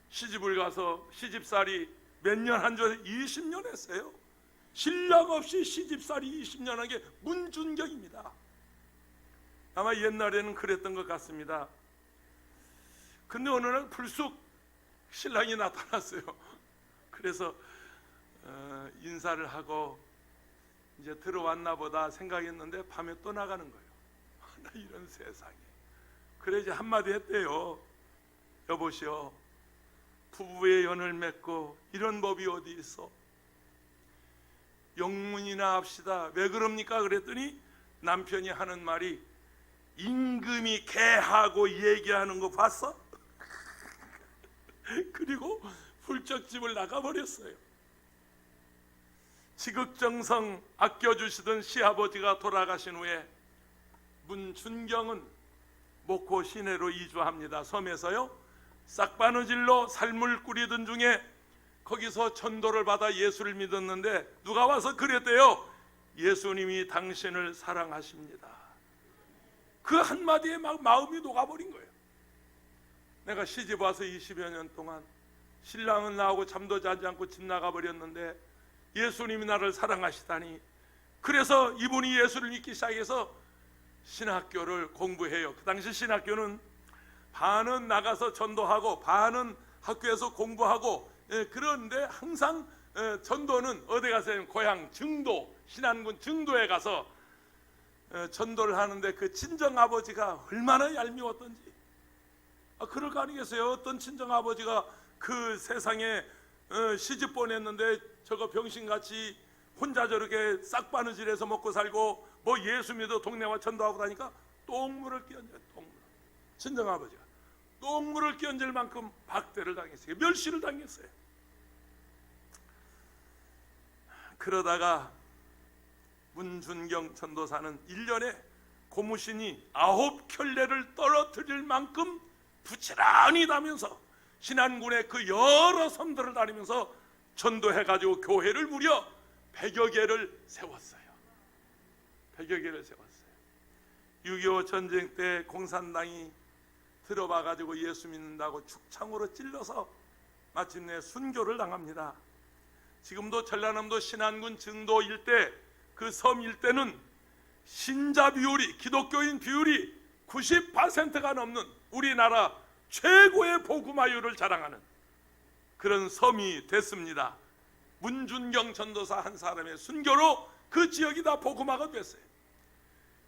시집을 가서 시집살이 몇 년 한 줄 20년 했어요. 신랑 없이 시집살이 20년 한 게 문준경입니다. 아마 옛날에는 그랬던 것 같습니다. 근데 어느 날 불쑥 신랑이 나타났어요. 그래서 인사를 하고 이제 들어왔나 보다 생각했는데 밤에 또 나가는 거예요. 나 이런 세상에. 그래 이제 한마디 했대요. 여보시오, 부부의 연을 맺고 이런 법이 어디 있어? 영문이나 합시다. 왜 그럽니까? 그랬더니 남편이 하는 말이 임금이 개하고 얘기하는 거 봤어? 그리고 훌쩍 집을 나가버렸어요. 지극정성 아껴주시던 시아버지가 돌아가신 후에 문준경은 목포 시내로 이주합니다. 섬에서요 싹바느질로 삶을 꾸리던 중에 거기서 전도를 받아 예수를 믿었는데 누가 와서 그랬대요. 예수님이 당신을 사랑하십니다. 그 한마디에 막 마음이 녹아버린 거예요. 내가 시집 와서 20여 년 동안 신랑은 나하고 잠도 자지 않고 집 나가버렸는데 예수님이 나를 사랑하시다니, 그래서 이분이 예수를 믿기 시작해서 신학교를 공부해요. 그 당시 신학교는 반은 나가서 전도하고 반은 학교에서 공부하고, 그런데 항상 전도는 어디 가서 고향 증도, 신안군 증도에 가서 전도를 하는데 그 친정아버지가 얼마나 얄미웠던지, 그럴 거 아니겠어요? 어떤 친정아버지가 그 세상에 시집 보냈는데 저거 병신같이 혼자 저렇게 싹바느질해서 먹고 살고 뭐 예수 믿어 동네와 전도하고 다니까 똥물을 끼얹어요. 똥물. 친정아버지가 똥물을 끼얹을 만큼 박대를 당했어요. 멸시를 당했어요. 그러다가 문준경 전도사는 1년에 고무신이 9켤레를 떨어뜨릴 만큼 부지런히 다면서 신안군의 그 여러 섬들을 다니면서 전도해가지고 교회를 무려 100여 개를 세웠어요. 100여 개를 세웠어요. 6.25 전쟁 때 공산당이 들어와가지고 예수 믿는다고 축창으로 찔러서 마침내 순교를 당합니다. 지금도 전라남도 신안군 증도 일대 그 섬 일대는 신자 비율이, 기독교인 비율이 90%가 넘는 우리나라 최고의 복음화율을 자랑하는 그런 섬이 됐습니다. 문준경 전도사 한 사람의 순교로 그 지역이 다 복음화가 됐어요.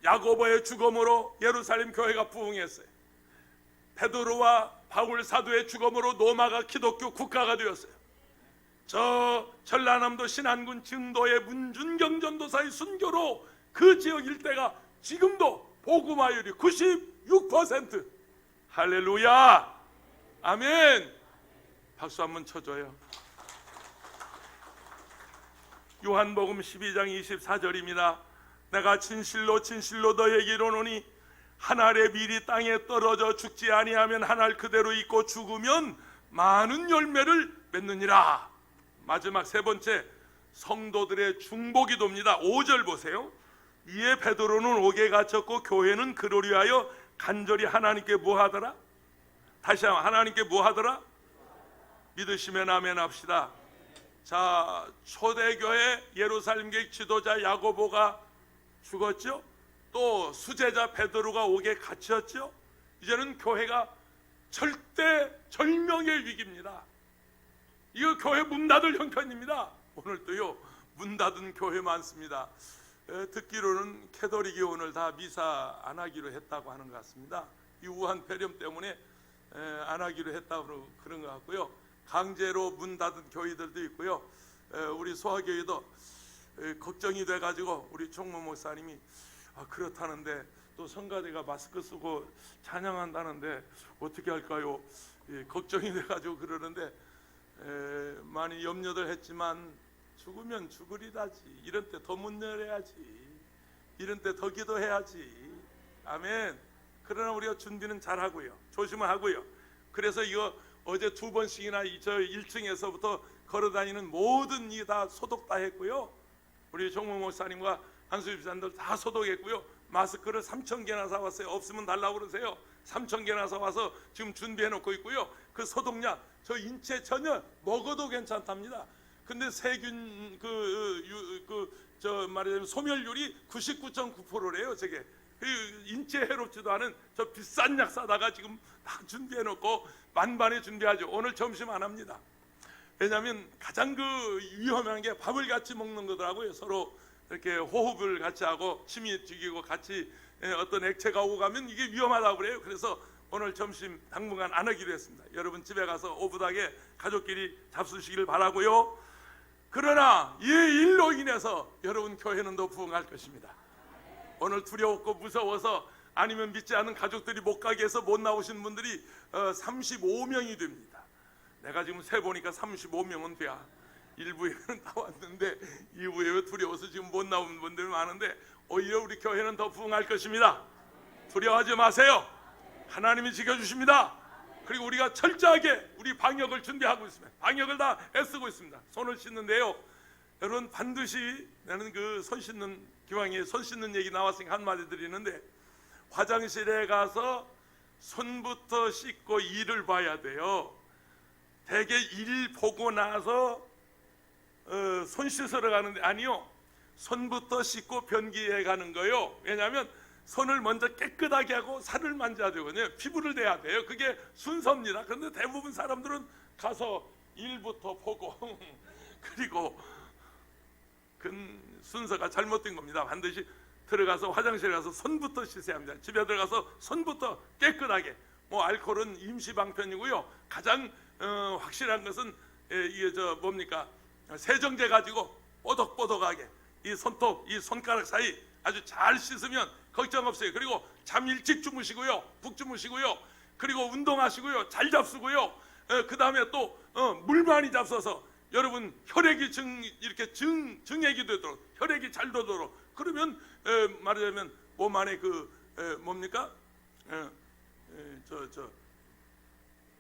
야고보의 죽음으로 예루살렘 교회가 부흥했어요. 베드로와 바울 사도의 죽음으로 로마가 기독교 국가가 되었어요. 저 전라남도 신안군 증도의 문준경 전도사의 순교로 그 지역 일대가 지금도 복음화율이 96%. 할렐루야, 아멘. 박수 한번 쳐줘요. 요한복음 12장 24절입니다. 내가 진실로 진실로 너에게 이르노니 한 알의 밀이 땅에 떨어져 죽지 아니하면 한 알 그대로 있고 죽으면 많은 열매를 맺느니라. 마지막 세 번째, 성도들의 중보기도입니다. 5절 보세요. 이에 베드로는 옥에 갇혔고 교회는 그를 위하여 간절히 하나님께 뭐하더라? 다시 한번, 하나님께 뭐하더라? 믿으시면 아멘 합시다. 자, 초대교회 예루살렘교회 지도자 야고보가 죽었죠. 또 수제자 베드로가 옥에 갇혔죠. 이제는 교회가 절대 절명의 위기입니다. 이거 교회 문 닫을 형편입니다. 오늘도요 문 닫은 교회 많습니다. 듣기로는 캐톨릭이 오늘 다 미사 안 하기로 했다고 하는 것 같습니다. 이 우한 폐렴 때문에 안 하기로 했다고 그런 것 같고요. 강제로 문 닫은 교회들도 있고요. 우리 소아교회도 걱정이 돼가지고 우리 총무 목사님이 그렇다는데 또 성가대가 마스크 쓰고 찬양한다는데 어떻게 할까요? 걱정이 돼가지고 그러는데 많이 염려들 했지만 죽으면 죽으리다지. 이런 때 더 문 열어야지. 이런 때 더 기도해야지. 아멘. 그러나 우리가 준비는 잘하고요, 조심을 하고요. 그래서 이거 어제 2번씩이나 저 1층에서부터 걸어다니는 모든 이 다 소독 다 했고요. 우리 종무 목사님과 한수희 집사님들 다 소독했고요. 마스크를 3,000개나 사왔어요. 없으면 달라고 그러세요. 3,000개나 사와서 지금 준비해놓고 있고요. 그 소독약 저 인체 전혀 먹어도 괜찮답니다. 근데 세균 저 말하자면 소멸률이 99.9%래요. 저게 인체 해롭지도 않은 저 비싼 약 사다가 지금 다 준비해놓고 만반에 준비하죠. 오늘 점심 안 합니다. 왜냐하면 가장 그 위험한 게 밥을 같이 먹는 거더라고요. 서로 이렇게 호흡을 같이 하고 침이 튀기고 같이 어떤 액체가 오고 가면 이게 위험하다고 그래요. 그래서 오늘 점심 당분간 안 하기로 했습니다. 여러분 집에 가서 오붓하게 가족끼리 잡수시길 바라고요. 그러나 이 일로 인해서 여러분 교회는 더 부흥할 것입니다. 오늘 두려웠고 무서워서 아니면 믿지 않은 가족들이 못 가게 해서 못 나오신 분들이 35명이 됩니다. 내가 지금 세보니까 35명은 돼야. 1부에는 다 왔는데 2부에 두려워서 지금 못 나오는 분들이 많은데 오히려 우리 교회는 더 부흥할 것입니다. 두려워하지 마세요. 하나님이 지켜주십니다. 그리고 우리가 철저하게 우리 방역을 준비하고 있습니다. 방역을 다 애쓰고 있습니다. 손을 씻는데요, 여러분 반드시, 나는 그 손 씻는, 기왕에 손 씻는 얘기 나왔으니까 한마디 드리는데, 화장실에 가서 손부터 씻고 일을 봐야 돼요. 대개 일 보고 나서 손 씻으러 가는데, 아니요, 손부터 씻고 변기에 가는 거요. 왜냐하면 손을 먼저 깨끗하게 하고 살을 만져야 되거든요. 피부를 대야 돼요. 그게 순서입니다. 그런데 대부분 사람들은 가서 일부터 보고 그리고 그 순서가 잘못된 겁니다. 반드시 들어가서 화장실에 가서 손부터 씻어야 합니다. 집에 들어가서 손부터 깨끗하게. 뭐 알코올은 임시방편이고요. 가장 확실한 것은 이게 뭡니까? 세정제 가지고 뽀득뽀득하게 이 손톱, 이 손가락 사이 아주 잘 씻으면 걱정 없어요. 그리고 잠 일찍 주무시고요, 푹 주무시고요, 그리고 운동하시고요, 잘 잡수고요. 그 다음에 또 물 많이 잡숴서 여러분 혈액이 이렇게 증액이 되도록, 혈액이 잘 도도록, 그러면 말하자면 몸 안에 그 뭡니까?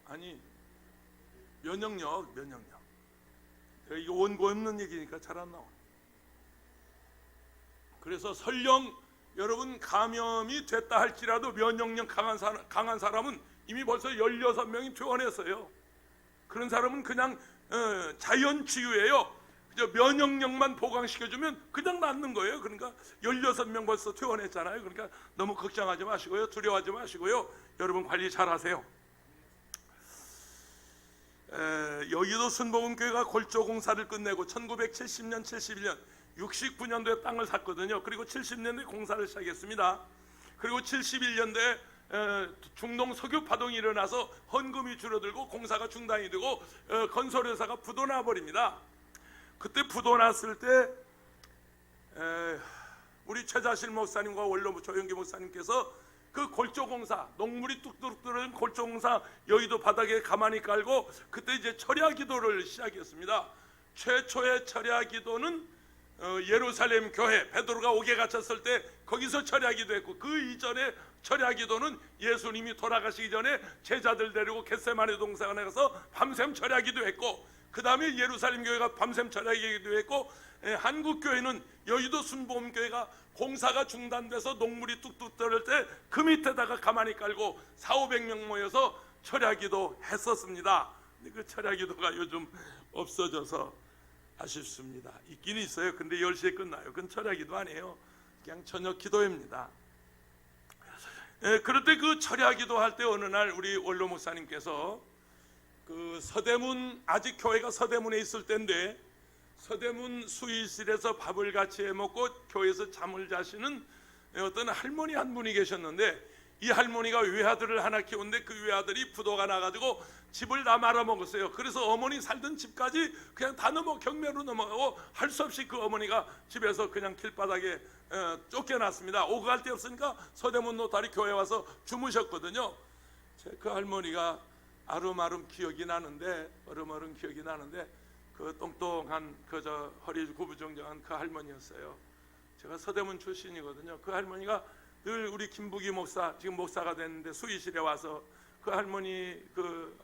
아니 면역력. 이거 원고 없는 얘기니까 잘 안 나와. 그래서 설령 여러분 감염이 됐다 할지라도 면역력 강한 사람은 이미 벌써 16명이 퇴원했어요. 그런 사람은 그냥 자연 치유예요. 그저 면역력만 보강시켜주면 그냥 낫는 거예요. 그러니까 16명 벌써 퇴원했잖아요. 그러니까 너무 걱정하지 마시고요, 두려워하지 마시고요, 여러분 관리 잘 하세요. 여의도 순복음교회가 골조공사를 끝내고 1970년, 71년 69년도에 땅을 샀거든요. 그리고 70년도에 공사를 시작했습니다. 그리고 71년도에 중동 석유 파동이 일어나서 헌금이 줄어들고 공사가 중단이 되고 건설회사가 부도나 버립니다. 그때 부도났을 때 우리 최자실 목사님과 원로 조영기 목사님께서 그 골조공사, 녹물이 뚝뚝 떨어진 골조공사 여의도 바닥에 가만히 깔고 그때 이제 철야 기도를 시작했습니다. 최초의 철야 기도는 예루살렘 교회 베드로가 옥에 갇혔을 때 거기서 철야기도 했고, 그 이전에 철야기도는 예수님이 돌아가시기 전에 제자들 데리고 겟세마네 동산에 가서 밤샘 철야기도 했고, 그 다음에 예루살렘 교회가 밤샘 철야기도 했고, 한국 교회는 여의도 순복음교회가 공사가 중단돼서 녹물이 뚝뚝 떨을 때 그 밑에다가 가만히 깔고 400~500명 모여서 철야기도 했었습니다. 근데 그 철야기도가 요즘 없어져서 아쉽습니다. 있긴 있어요. 근데 10시에 끝나요. 그건 철야기도 아니에요. 그냥 저녁 기도입니다. 그럴 때 그 철야기도 할 때 어느 날 우리 원로 목사님께서 그 서대문, 아직 교회가 서대문에 있을 때인데 서대문 수의실에서 밥을 같이 해 먹고 교회에서 잠을 자시는 어떤 할머니 한 분이 계셨는데, 이 할머니가 외아들을 하나 키우는데 그 외아들이 부도가 나가지고 집을 다 말아먹었어요. 그래서 어머니 살던 집까지 그냥 다 경매로 넘어가고 할 수 없이 그 어머니가 집에서 그냥 길바닥에 쫓겨났습니다. 오고 갈 데 없으니까 서대문 노타리 교회 와서 주무셨거든요. 그 할머니가 아름아름 기억이 나는데, 그 똥똥한 허리 구부정정한 그 할머니였어요. 제가 서대문 출신이거든요. 그 할머니가 늘 우리 김부기 목사, 지금 목사가 됐는데 수의실에 와서 그 할머니 그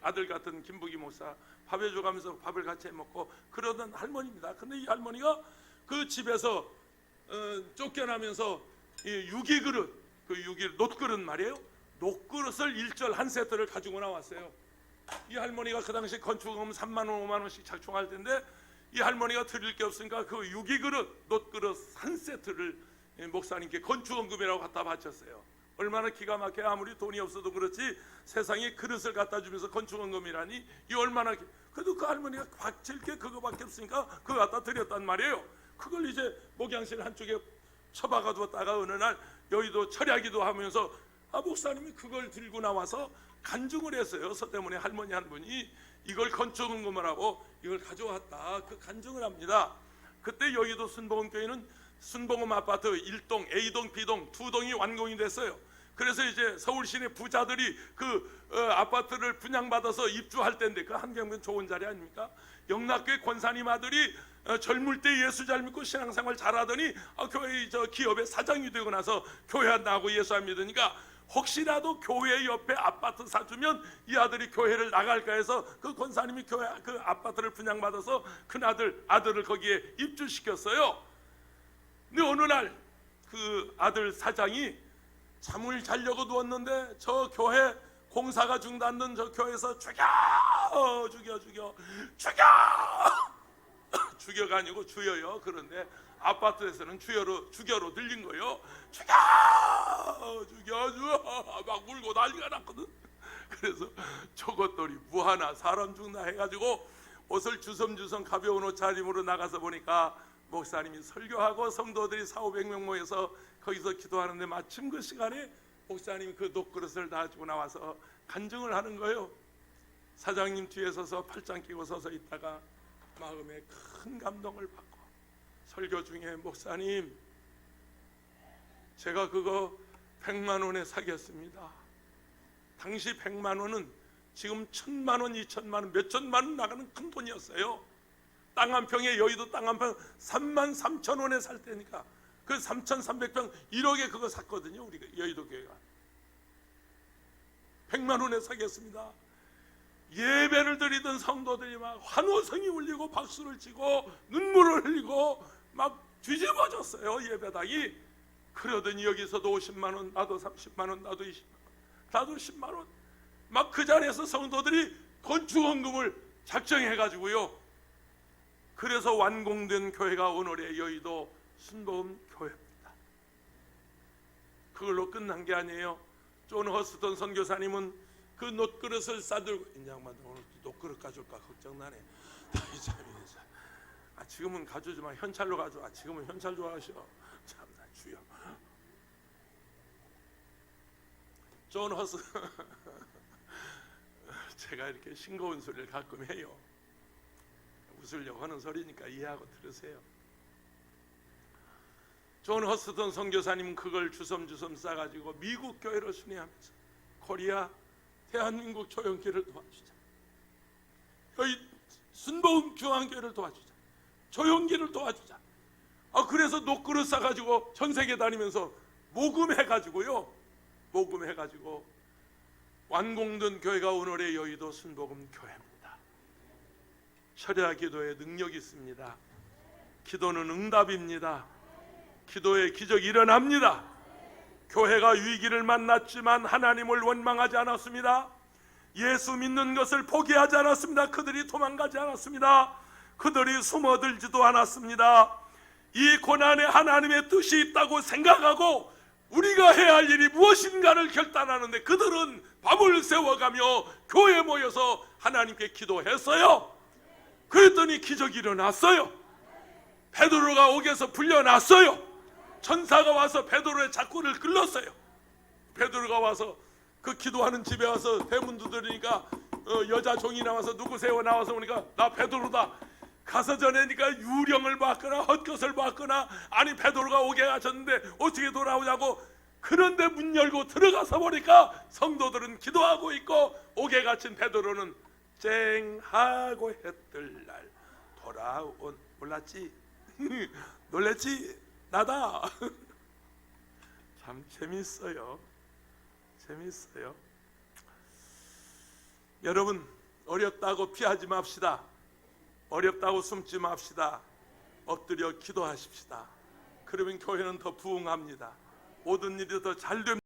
아들 같은 김부기 목사 밥 해줘가면서 밥을 같이 해 먹고 그러던 할머니입니다. 근데 이 할머니가 그 집에서 쫓겨나면서 유기그릇, 놋그릇 말이에요. 놋그릇을 1절 한 세트를 가지고 나왔어요. 이 할머니가 그 당시 건축금 3만 원, 5만 원씩 작충할 텐데 이 할머니가 드릴 게 없으니까 그 유기그릇, 놋그릇 한 세트를 목사님께 건축원금이라고 갖다 바쳤어요. 얼마나 기가 막혀. 아무리 돈이 없어도 그렇지 세상에 그릇을 갖다 주면서 건축원금이라니, 이 얼마나. 그래도 그 할머니가 바칠 게 그거밖에 없으니까 그거 갖다 드렸단 말이에요. 그걸 이제 목양실 한쪽에 처박아 두었다가 어느 날 여의도 철야기도 하면서 목사님이 그걸 들고 나와서 간증을 했어요. 서대문에 할머니 한 분이 이걸 건축원금을 하고 이걸 가져왔다, 그 간증을 합니다. 그때 여의도 순복음교회는 순복음 아파트 1동, A동, B동 두 동이 완공이 됐어요. 그래서 이제 서울 시내 부자들이 아파트를 분양받아서 입주할 때인데, 그 한경면 좋은 자리 아닙니까? 영락교회 권사님 아들이 젊을 때 예수 잘 믿고 신앙생활 잘하더니 교회 기업의 사장이 되고 나서 교회 안 나가고 예수 안 믿으니까, 혹시라도 교회 옆에 아파트 사주면 이 아들이 교회를 나갈까 해서 그 권사님이 교회 그 아파트를 분양받아서 큰 아들을 거기에 입주시켰어요. 근데 어느 날 그 아들 사장이 잠을 자려고 누웠는데 저 교회 공사가 중단된 저 교회에서 죽여 죽여가 아니고 주여요. 그런데 아파트에서는 죽여로 들린 거예요. 죽여 막 울고 난리가 났거든. 그래서 저것들이 뭐하나 사람 죽나 해가지고 옷을 주섬주섬 가벼운 옷차림으로 나가서 보니까 목사님이 설교하고 성도들이 400~500명 모여서 거기서 기도하는데, 마침 그 시간에 목사님이 그 녹그릇을 다 주고 나와서 간증을 하는 거예요. 사장님 뒤에 서서 팔짱 끼고 서서 있다가 마음에 큰 감동을 받고 설교 중에, 목사님 제가 그거 100만 원에 사겠습니다. 당시 100만 원은 지금 1000만 원, 2000만 원, 몇천만 원 나가는 큰 돈이었어요. 땅 한 평에, 여의도 땅 한 평 33,000원에 살 때니까 그 3,300평 1억에 그거 샀거든요. 우리가 여의도 교회가 100만 원에 사겠습니다. 예배를 드리던 성도들이 막 환호성이 울리고 박수를 치고 눈물을 흘리고 막 뒤집어졌어요, 예배당이. 그러더니 여기서도 50만 원, 나도 30만 원, 나도 20만 원, 나도 10만 원. 막 그 자리에서 성도들이 건축원금을 작정해가지고요, 그래서 완공된 교회가 오늘의 여의도 순복음 교회입니다. 그걸로 끝난 게 아니에요. 존 허스턴 선교사님은 그 놋그릇을 싸들고, 이 양반 오늘 놋그릇 가져올까 걱정나네. 지금은 가져오지만 현찰로 가져와. 지금은 현찰 좋아하셔. 참나 주여. 존 허스 제가 이렇게 싱거운 소리를 가끔 해요. 웃으려고 하는 소리니까 이해하고 들으세요. 존 허스턴 선교사님은 그걸 주섬주섬 싸가지고 미국 교회를 순회하면서, 코리아 대한민국 조영교회를 도와주자, 여기 순복음 중앙교회를 도와주자, 조영교회를 도와주자. 그래서 녹그릇 싸가지고 전 세계 다니면서 모금해가지고 완공된 교회가 오늘의 여의도 순복음 교회입니다. 철야 기도에 능력이 있습니다. 기도는 응답입니다. 기도에 기적이 일어납니다. 교회가 위기를 만났지만 하나님을 원망하지 않았습니다. 예수 믿는 것을 포기하지 않았습니다. 그들이 도망가지 않았습니다. 그들이 숨어들지도 않았습니다. 이 고난에 하나님의 뜻이 있다고 생각하고 우리가 해야 할 일이 무엇인가를 결단하는데, 그들은 밤을 새워가며 교회에 모여서 하나님께 기도했어요. 그랬더니 기적이 일어났어요. 베드로가 옥에서 풀려났어요. 천사가 와서 베드로의 자꾸를 끌었어요. 베드로가 와서 그 기도하는 집에 와서 대문 두드리니까 여자 종이 나와서 누구세요? 나와서 보니까 나 베드로다. 가서 전에니까 유령을 봤거나 헛것을 봤거나, 아니 베드로가 옥에 갇혔는데 어떻게 돌아오냐고. 그런데 문 열고 들어가서 보니까 성도들은 기도하고 있고, 옥에 갇힌 베드로는 쨍하고 했들 날 돌아온. 몰랐지? 놀랬지? 나다. 참 재밌어요. 여러분, 어렵다고 피하지 맙시다. 어렵다고 숨지 맙시다. 엎드려 기도하십시다. 그러면 교회는 더 부흥합니다. 모든 일이 더 잘 됩니다.